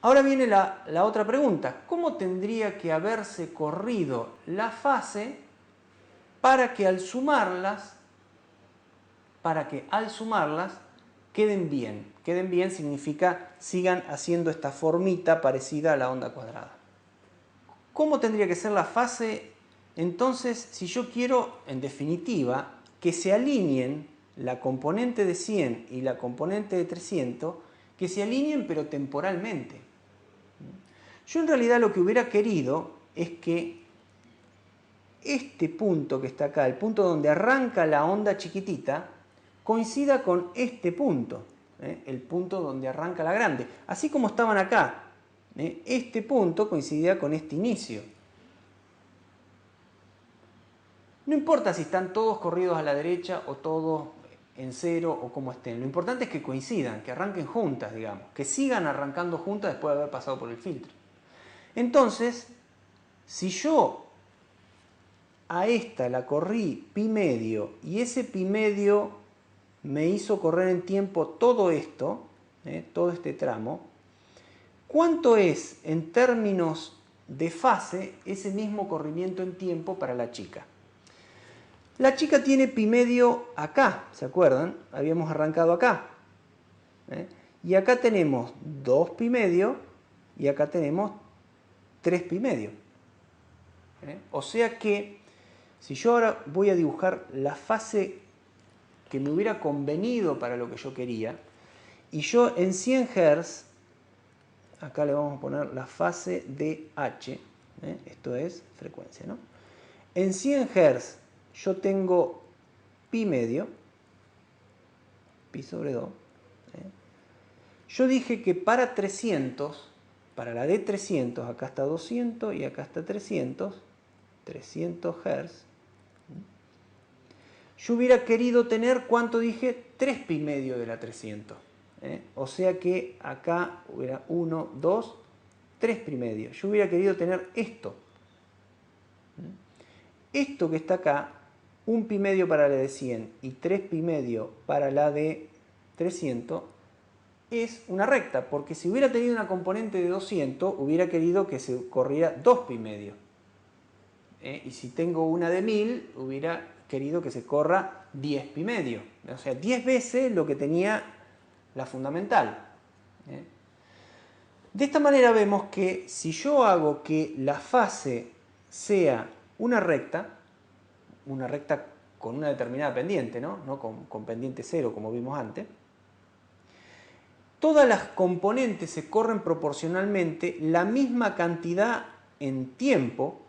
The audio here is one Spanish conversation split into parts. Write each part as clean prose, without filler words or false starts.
Ahora viene la otra pregunta. ¿Cómo tendría que haberse corrido la fase para que al sumarlas queden bien? Queden bien significa sigan haciendo esta formita parecida a la onda cuadrada. ¿Cómo tendría que ser la fase? Entonces, si yo quiero, en definitiva, que se alineen la componente de 100 y la componente de 300, que se alineen pero temporalmente. Yo en realidad lo que hubiera querido es que este punto que está acá, el punto donde arranca la onda chiquitita, coincida con este punto, el punto donde arranca la grande. Así como estaban acá, este punto coincidía con este inicio. No importa si están todos corridos a la derecha o todos en cero o como estén. Lo importante es que coincidan, que arranquen juntas, digamos, que sigan arrancando juntas después de haber pasado por el filtro. Entonces, si yo a esta la corrí pi medio y ese pi medio me hizo correr en tiempo todo esto, todo este tramo, ¿cuánto es en términos de fase ese mismo corrimiento en tiempo para la chica? La chica tiene pi medio acá, ¿se acuerdan? Habíamos arrancado acá. Y acá tenemos 2 pi medio y acá tenemos 3 pi medio. O sea que si yo ahora voy a dibujar la fase que me hubiera convenido para lo que yo quería, y yo en 100 Hz, acá le vamos a poner la fase de H, esto es frecuencia, ¿no? En 100 Hz yo tengo pi medio, pi sobre 2. Yo dije que para 300, para la de 300, acá está 200 y acá está 300 Hz, yo hubiera querido tener, ¿cuánto dije? 3 pi medio de la 300. O sea que acá hubiera 1, 2, 3 pi medio. Yo hubiera querido tener esto. Esto que está acá, 1 pi medio para la de 100 y 3 pi medio para la de 300, es una recta, porque si hubiera tenido una componente de 200, hubiera querido que se corriera 2 pi medio. Y si tengo una de 1000, hubiera querido que se corra 10 pi medio. O sea, 10 veces lo que tenía la fundamental. De esta manera vemos que si yo hago que la fase sea una recta con una determinada pendiente, no con pendiente cero como vimos antes, todas las componentes se corren proporcionalmente la misma cantidad en tiempo,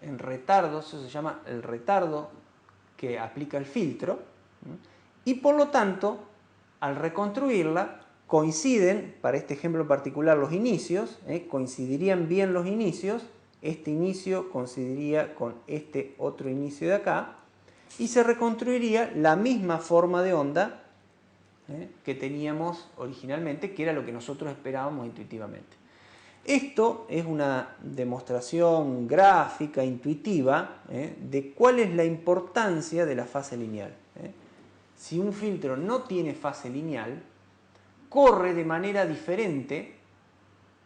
en retardo, eso se llama el retardo que aplica el filtro, y por lo tanto, al reconstruirla, coinciden, para este ejemplo en particular, los inicios, coincidirían bien los inicios, este inicio coincidiría con este otro inicio de acá, y se reconstruiría la misma forma de onda que teníamos originalmente, que era lo que nosotros esperábamos intuitivamente. Esto es una demostración gráfica, intuitiva, de cuál es la importancia de la fase lineal. Si un filtro no tiene fase lineal, corre de manera diferente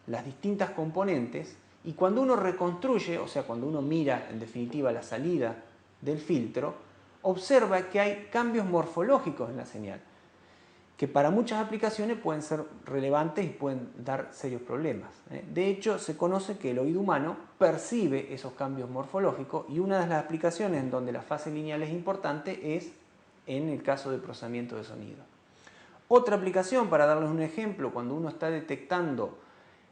las distintas componentes y cuando uno reconstruye, o sea, cuando uno mira en definitiva la salida del filtro, observa que hay cambios morfológicos en la señal, que para muchas aplicaciones pueden ser relevantes y pueden dar serios problemas. De hecho, se conoce que el oído humano percibe esos cambios morfológicos y una de las aplicaciones en donde la fase lineal es importante es en el caso de procesamiento de sonido. Otra aplicación, para darles un ejemplo, cuando uno está detectando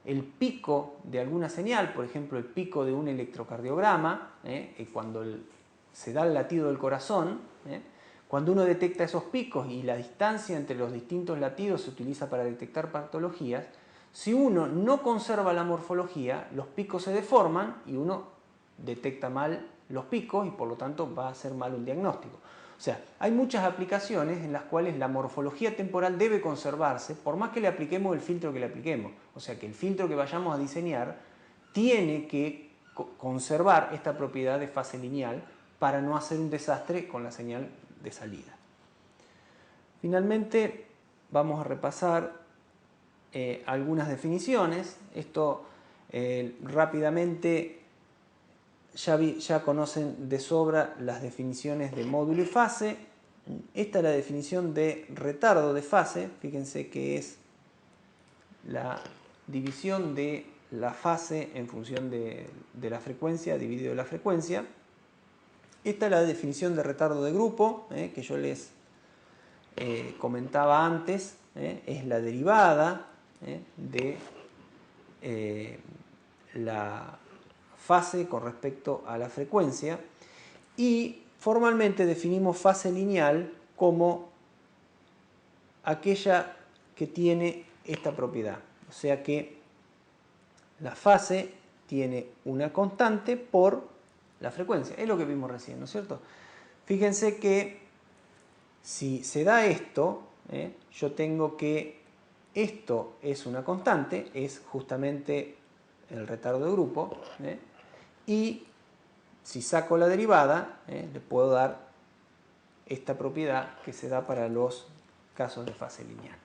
el pico de alguna señal, por ejemplo el pico de un electrocardiograma, cuando se da el latido del corazón, cuando uno detecta esos picos y la distancia entre los distintos latidos se utiliza para detectar patologías, si uno no conserva la morfología, los picos se deforman y uno detecta mal los picos y por lo tanto va a hacer mal un diagnóstico. O sea, hay muchas aplicaciones en las cuales la morfología temporal debe conservarse por más que le apliquemos el filtro que le apliquemos. O sea, que el filtro que vayamos a diseñar tiene que conservar esta propiedad de fase lineal para no hacer un desastre con la señal de salida. Finalmente, vamos a repasar algunas definiciones. Esto rápidamente ya conocen de sobra las definiciones de módulo y fase. Esta es la definición de retardo de fase. Fíjense que es la división de la fase en función de la frecuencia dividido la frecuencia. Esta es la definición de retardo de grupo, que yo les comentaba antes. Es la derivada de la fase con respecto a la frecuencia, y formalmente definimos fase lineal como aquella que tiene esta propiedad, o sea que la fase tiene una constante por la frecuencia. Es lo que vimos recién, ¿no es cierto? Fíjense que si se da esto, yo tengo que esto es una constante, es justamente el retardo de grupo, y si saco la derivada, le puedo dar esta propiedad que se da para los casos de fase lineal.